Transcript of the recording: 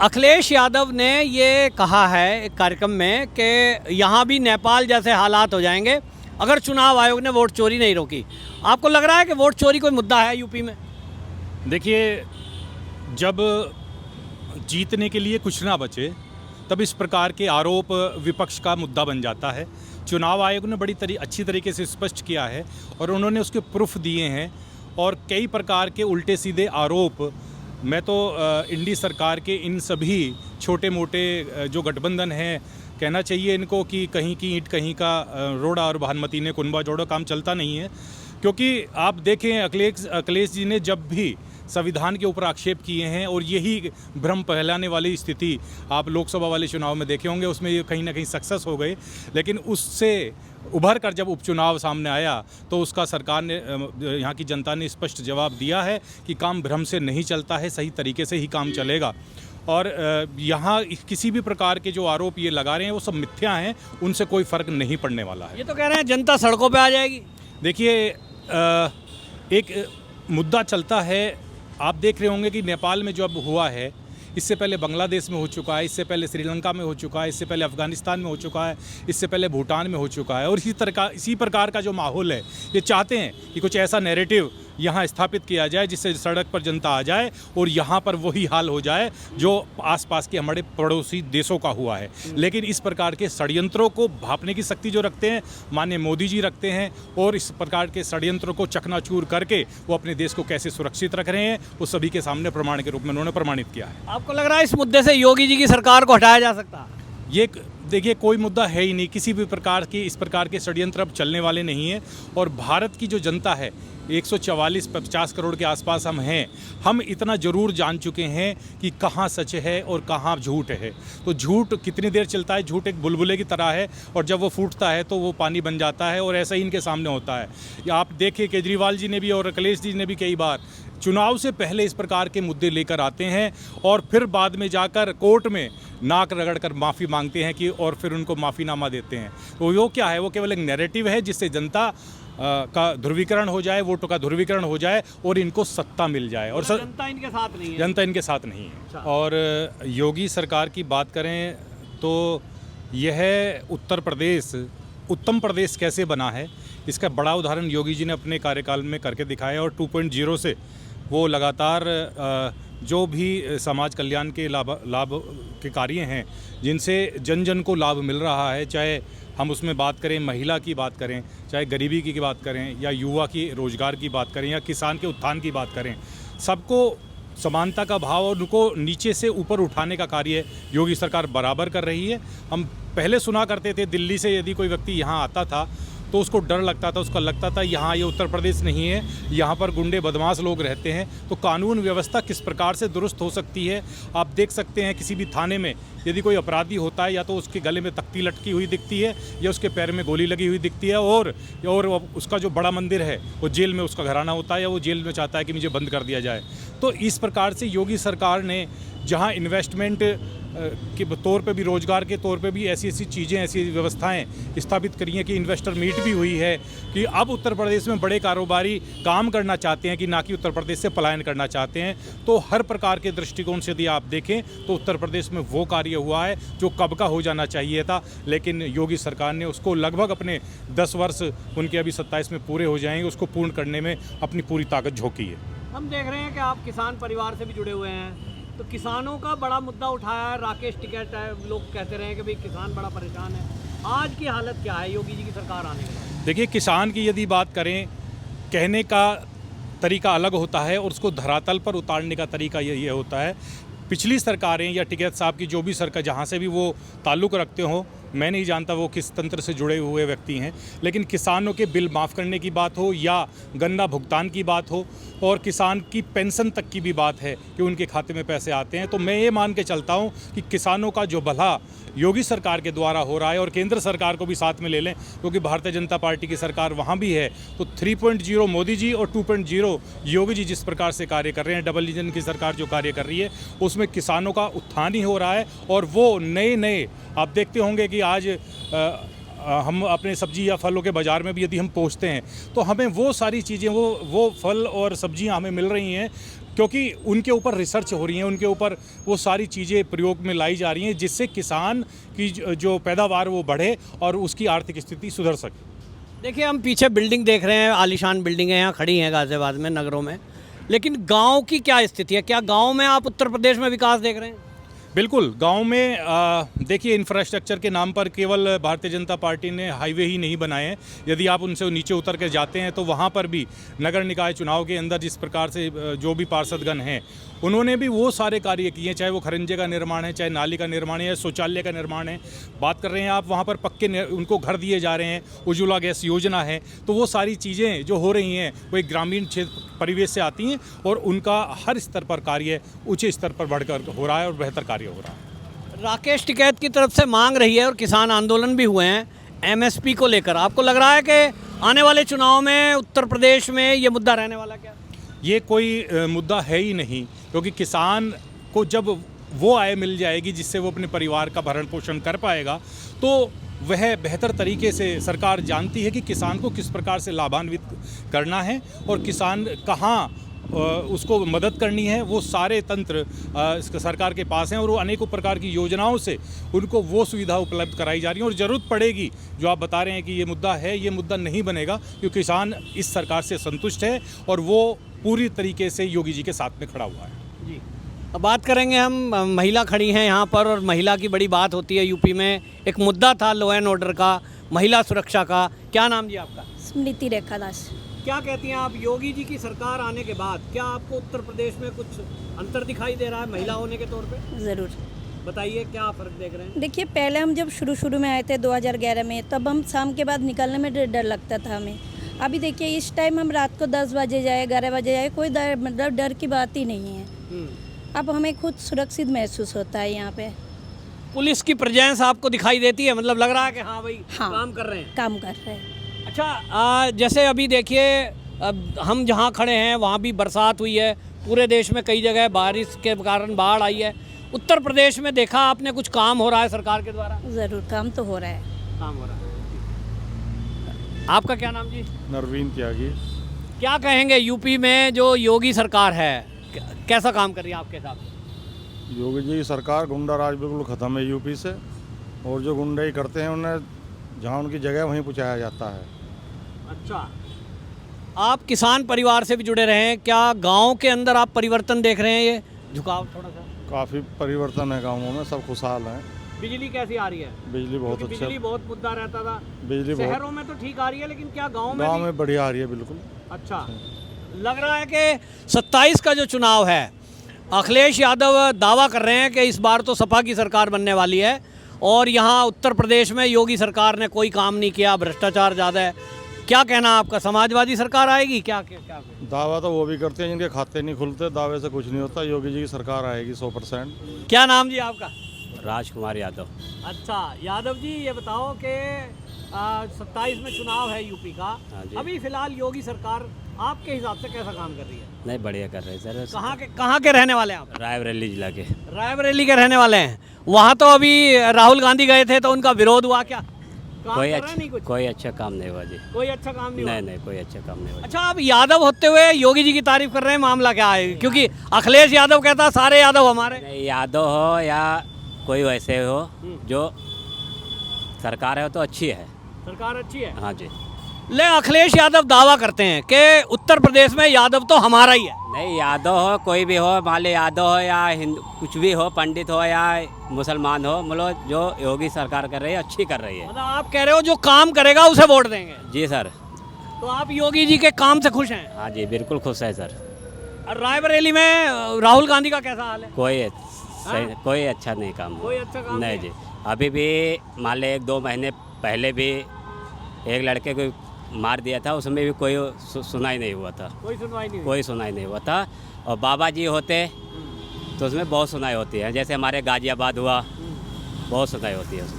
अखिलेश यादव ने ये कहा है एक कार्यक्रम में कि यहाँ भी नेपाल जैसे हालात हो जाएंगे अगर चुनाव आयोग ने वोट चोरी नहीं रोकी। आपको लग रहा है कि वोट चोरी कोई मुद्दा है यूपी में? देखिए, जब जीतने के लिए कुछ ना बचे तब इस प्रकार के आरोप विपक्ष का मुद्दा बन जाता है। चुनाव आयोग ने बड़ी अच्छी तरीके से स्पष्ट किया है और उन्होंने उसके प्रूफ दिए हैं और कई प्रकार के उल्टे सीधे आरोप। मैं तो इंडी सरकार के इन सभी छोटे मोटे जो गठबंधन हैं, कहना चाहिए इनको कि कहीं की ईंट कहीं का रोड़ा और भानुमति ने कुनबा जोड़ो, काम चलता नहीं है। क्योंकि आप देखें, अखिलेश जी ने जब भी संविधान के ऊपर आक्षेप किए हैं और यही भ्रम फैलाने वाली स्थिति आप लोकसभा वाले चुनाव में देखे होंगे, उसमें ये कहीं ना कहीं सक्सेस हो गए। लेकिन उससे उभर कर जब उपचुनाव सामने आया तो उसका सरकार ने, यहाँ की जनता ने स्पष्ट जवाब दिया है कि काम भ्रम से नहीं चलता है, सही तरीके से ही काम चलेगा। और यहाँ किसी भी प्रकार के जो आरोप ये लगा रहे हैं वो सब मिथ्या हैं, उनसे कोई फ़र्क नहीं पड़ने वाला है। ये तो कह रहे हैं जनता सड़कों पे आ जाएगी। देखिए, एक मुद्दा चलता है। आप देख रहे होंगे कि नेपाल में जो अब हुआ है, इससे पहले बांग्लादेश में हो चुका है, इससे पहले श्रीलंका में हो चुका है, इससे पहले अफ़गानिस्तान में हो चुका है, इससे पहले भूटान में हो चुका है। और इसी प्रकार का जो माहौल है, ये चाहते हैं कि कुछ ऐसा नैरेटिव यहाँ स्थापित किया जाए जिससे सड़क पर जनता आ जाए और यहाँ पर वही हाल हो जाए जो आसपास के हमारे पड़ोसी देशों का हुआ है। लेकिन इस प्रकार के षड्यंत्रों को भांपने की शक्ति जो रखते हैं माननीय मोदी जी रखते हैं, और इस प्रकार के षड्यंत्रों को चकनाचूर करके वो अपने देश को कैसे सुरक्षित रख रहे हैं, वो सभी के सामने प्रमाण के रूप में उन्होंने प्रमाणित किया है। आपको लग रहा है इस मुद्दे से योगी जी की सरकार को हटाया जा सकता है? ये देखिए, कोई मुद्दा है ही नहीं। किसी भी प्रकार की इस प्रकार के षड्यंत्र अब चलने वाले नहीं हैं। और भारत की जो जनता है, 144-50 करोड़ के आसपास हम हैं, हम इतना ज़रूर जान चुके हैं कि कहाँ सच है और कहाँ झूठ है। तो झूठ कितनी देर चलता है? झूठ एक बुलबुले की तरह है और जब वो फूटता है तो वो पानी बन जाता है, और ऐसा ही इनके सामने होता है। या आप देखिए, केजरीवाल जी ने भी और अखिलेश जी ने भी कई बार चुनाव से पहले इस प्रकार के मुद्दे लेकर आते हैं और फिर बाद में जाकर कोर्ट में नाक रगड़कर माफ़ी मांगते हैं कि, और फिर उनको माफ़ीनामा देते हैं। तो वो क्या है? वो केवल एक नैरेटिव है जिससे जनता का ध्रुवीकरण हो जाए, वोटों का ध्रुवीकरण हो जाए और इनको सत्ता मिल जाए। और जनता इनके साथ नहीं है। जनता इनके साथ नहीं है। और योगी सरकार की बात करें तो यह उत्तर प्रदेश उत्तम प्रदेश कैसे बना है, इसका बड़ा उदाहरण योगी जी ने अपने कार्यकाल में करके दिखाया। और 2.0 से वो लगातार जो भी समाज कल्याण के लाभ के कार्य हैं जिनसे जन जन को लाभ मिल रहा है, चाहे हम उसमें बात करें महिला की बात करें, चाहे गरीबी की बात करें, या युवा की रोजगार की बात करें, या किसान के उत्थान की बात करें, सबको समानता का भाव और उनको नीचे से ऊपर उठाने का कार्य योगी सरकार बराबर कर रही है। हम पहले सुना करते थे, दिल्ली से यदि कोई व्यक्ति यहाँ आता था तो उसको डर लगता था, उसका लगता था यहाँ ये उत्तर प्रदेश नहीं है, यहाँ पर गुंडे बदमाश लोग रहते हैं। तो कानून व्यवस्था किस प्रकार से दुरुस्त हो सकती है आप देख सकते हैं। किसी भी थाने में यदि कोई अपराधी होता है, या तो उसके गले में तख्ती लटकी हुई दिखती है या उसके पैर में गोली लगी हुई दिखती है, और उसका जो बड़ा मंदिर है वो जेल में उसका घराना होता है, या वो जेल में चाहता है कि मुझे बंद कर दिया जाए। तो इस प्रकार से योगी सरकार ने जहाँ इन्वेस्टमेंट के तौर पे भी, रोजगार के तौर पे भी ऐसी चीज़ें, ऐसी व्यवस्थाएं स्थापित करी हैं कि इन्वेस्टर मीट भी हुई है कि अब उत्तर प्रदेश में बड़े कारोबारी काम करना चाहते हैं कि ना कि उत्तर प्रदेश से पलायन करना चाहते हैं। तो हर प्रकार के दृष्टिकोण से यदि आप देखें तो उत्तर प्रदेश में वो कार्य हुआ है जो कब का हो जाना चाहिए था, लेकिन योगी सरकार ने उसको लगभग अपने 10 वर्ष, उनके अभी 27 में पूरे हो जाएंगे, उसको पूर्ण करने में अपनी पूरी ताकत झोंकी है। हम देख रहे हैं कि आप किसान परिवार से भी जुड़े हुए हैं, तो किसानों का बड़ा मुद्दा उठाया है। राकेश टिकैत लोग कहते रहे कि भाई किसान बड़ा परेशान है। आज की हालत क्या है योगी जी की सरकार आने के बाद? देखिए, किसान की यदि बात करें, कहने का तरीका अलग होता है और उसको धरातल पर उतारने का तरीका ये होता है। पिछली सरकारें या टिकैत साहब की जो भी सरकार, जहाँ से भी वो ताल्लुक़ रखते हो, मैं नहीं जानता वो किस तंत्र से जुड़े हुए व्यक्ति हैं, लेकिन किसानों के बिल माफ़ करने की बात हो या गन्ना भुगतान की बात हो और किसान की पेंशन तक की भी बात है कि उनके खाते में पैसे आते हैं, तो मैं ये मान के चलता हूँ कि किसानों का जो भला योगी सरकार के द्वारा हो रहा है, और केंद्र सरकार को भी साथ में ले लें क्योंकि भारतीय जनता पार्टी की सरकार वहाँ भी है, तो 3.0 मोदी जी और 2.0 योगी जी जिस प्रकार से कार्य कर रहे हैं, डबल इंजन की सरकार जो कार्य कर रही है, उसमें किसानों का उत्थान ही हो रहा है। और वो नए आप देखते होंगे कि आज हम अपने सब्जी या फलों के बाज़ार में भी यदि हम पहुंचते हैं तो हमें वो सारी चीज़ें, वो फल और सब्जियां हमें मिल रही हैं क्योंकि उनके ऊपर रिसर्च हो रही है, उनके ऊपर वो सारी चीज़ें प्रयोग में लाई जा रही हैं जिससे किसान की जो पैदावार वो बढ़े और उसकी आर्थिक स्थिति सुधर सके। देखिए, हम पीछे बिल्डिंग देख रहे हैं, आलीशान बिल्डिंगें यहाँ खड़ी हैं गाज़ियाबाद में, नगरों में, लेकिन गांव की क्या स्थिति है? क्या गांव में आप उत्तर प्रदेश में विकास देख रहे हैं? बिल्कुल, गांव में देखिए, इंफ्रास्ट्रक्चर के नाम पर केवल भारतीय जनता पार्टी ने हाईवे ही नहीं बनाए हैं। यदि आप उनसे नीचे उतर के जाते हैं तो वहां पर भी नगर निकाय चुनाव के अंदर जिस प्रकार से जो भी पार्षदगण हैं उन्होंने भी वो सारे कार्य किए, चाहे वो खरंजे का निर्माण है, चाहे नाली का निर्माण है, या शौचालय का निर्माण है। बात कर रहे हैं आप, वहाँ पर पक्के उनको घर दिए जा रहे हैं, उज्ज्वला गैस योजना है। तो वो सारी चीज़ें जो हो रही हैं वो एक ग्रामीण क्षेत्र परिवेश से आती हैं और उनका हर स्तर पर कार्य उच्च स्तर पर बढ़कर हो रहा है और बेहतर कार्य हो रहा है। राकेश टिकैत की तरफ से मांग रही है और किसान आंदोलन भी हुए हैं एमएसपी को लेकर। आपको लग रहा है कि आने वाले चुनाव में उत्तर प्रदेश में ये मुद्दा रहने वाला क्या? ये कोई मुद्दा है ही नहीं, क्योंकि किसान को जब वो आय मिल जाएगी जिससे वो अपने परिवार का भरण पोषण कर पाएगा, तो वह बेहतर तरीके से सरकार जानती है कि किसान को किस प्रकार से लाभान्वित करना है और किसान कहाँ उसको मदद करनी है। वो सारे तंत्र सरकार के पास हैं और वो अनेकों प्रकार की योजनाओं से उनको वो सुविधा उपलब्ध कराई जा रही है। और ज़रूरत पड़ेगी, जो आप बता रहे हैं कि ये मुद्दा है, ये मुद्दा नहीं बनेगा, क्योंकि किसान इस सरकार से संतुष्ट है और वो पूरी तरीके से योगी जी के साथ में खड़ा हुआ है। जी, अब बात करेंगे हम, महिला खड़ी हैं यहाँ पर और महिला की बड़ी बात होती है यूपी में। एक मुद्दा था लॉ एंड ऑर्डर का, महिला सुरक्षा का। क्या नाम जी आपका? स्मृति रेखा दास। क्या कहती हैं आप, योगी जी की सरकार आने के बाद क्या आपको उत्तर प्रदेश में कुछ अंतर दिखाई दे रहा है महिला होने के तौर पे? ज़रूर। बताइए, क्या फ़र्क देख रहे हैं? देखिए, पहले हम जब शुरू में आए थे 2011 में, तब हम शाम के बाद निकलने में डर लगता था हमें। अभी देखिए, इस टाइम हम रात को 10 बजे जाए, 11 बजे जाए, कोई डर की बात ही नहीं है। अब हमें खुद सुरक्षित महसूस होता है यहाँ पे। पुलिस की प्रेजेंस आपको दिखाई देती है? मतलब लग रहा है कि हाँ भाई, हाँ, काम कर रहे हैं। काम कर रहे हैं। अच्छा, जैसे अभी देखिए, हम जहाँ खड़े हैं वहाँ भी बरसात हुई है, पूरे देश में कई जगह बारिश के कारण बाढ़ आई है। उत्तर प्रदेश में देखा आपने कुछ काम हो रहा है सरकार के द्वारा? ज़रूर, काम तो हो रहा है। काम हो रहा है। आपका क्या नाम जी? नरवीन त्यागी। क्या कहेंगे, यूपी में जो योगी सरकार है कैसा काम कर रही है आपके हिसाब से? योगी जी की सरकार, गुंडा राज बिल्कुल ख़त्म है यूपी से, और जो गुंडाई करते हैं उन्हें जहाँ उनकी जगह वहीं पहुँचाया जाता है। अच्छा, आप किसान परिवार से भी जुड़े रहे हैं, क्या गांव के अंदर आप परिवर्तन देख रहे हैं? ये झुकाव थोड़ा सा? काफ़ी परिवर्तन है गाँवों में, सब खुशहाल हैं। बिजली कैसी आ रही है? बिजली बहुत क्योंकि अच्छा, बिजली बहुत मुद्दा रहता था। बिजली बहुत शहरों में तो ठीक आ रही है, लेकिन क्या गांव में गाँव भी? में बढ़िया आ रही है बिल्कुल। अच्छा, लग रहा है कि 27 का जो चुनाव है, अखिलेश यादव दावा कर रहे हैं कि इस बार तो सपा की सरकार बनने वाली है और यहाँ उत्तर प्रदेश में योगी सरकार ने कोई काम नहीं किया, भ्रष्टाचार ज़्यादा है। क्या कहना आपका, समाजवादी सरकार आएगी? क्या क्या क्या? दावा तो वो भी करते हैं जिनके खाते नहीं खुलते, दावे से कुछ नहीं होता। योगी जी की सरकार आएगी 100%। क्या नाम जी आपका? राजकुमार यादव। अच्छा, यादव जी, ये बताओ कि 27 में चुनाव है यूपी का, हाँ जी। अभी फिलहाल योगी सरकार आपके हिसाब से कैसा काम कर रही है? नहीं, बढ़िया कर रहे हैं सर। कहाँ के रहने वाले हैं आप? रायबरेली जिला के। रायबरेली के रहने वाले हैं। वहाँ तो अभी राहुल गांधी गए थे तो उनका विरोध हुआ, क्या काम कोई कर रहे हैं? नहीं, कुछ कोई अच्छा काम नहीं हुआ जी। कोई अच्छा काम नहीं हुआ? नहीं, कोई अच्छा काम नहीं हुआ। अच्छा, आप यादव होते हुए योगी जी की तारीफ कर रहे हैं, मामला क्या है? क्योंकि अखिलेश यादव कहता है सारे यादव हमारे। नहीं, यादव हो या कोई वैसे हो, जो सरकार है तो अच्छी है। सरकार अच्छी है। हाँ जी। ले, अखिलेश यादव दावा करते हैं कि उत्तर प्रदेश में यादव तो हमारा ही है। नहीं, यादव हो, कोई भी हो, मान लो यादव हो या हिंदू, कुछ भी हो, पंडित हो या मुसलमान हो, मतलब जो योगी सरकार कर रही है अच्छी कर रही है। मतलब आप कह रहे हो जो काम करेगा उसे वोट देंगे? जी सर। तो आप योगी जी के काम से खुश हैं? हाँ जी, बिल्कुल खुश है सर। और रायबरेली में राहुल गांधी का कैसा हाल है? कोई अच्छा नहीं काम हुआ। कोई अच्छा काम नहीं जी। अभी भी मान ले 1-2 महीने पहले भी एक लड़के को मार दिया था, उसमें भी कोई सुनाई नहीं हुआ था। कोई सुनवाई नहीं हुई? कोई सुनाई नहीं हुआ था। और बाबा जी होते तो उसमें बहुत सुनाई होती है, जैसे हमारे गाजियाबाद हुआ, बहुत सुनाई होती है उसमें।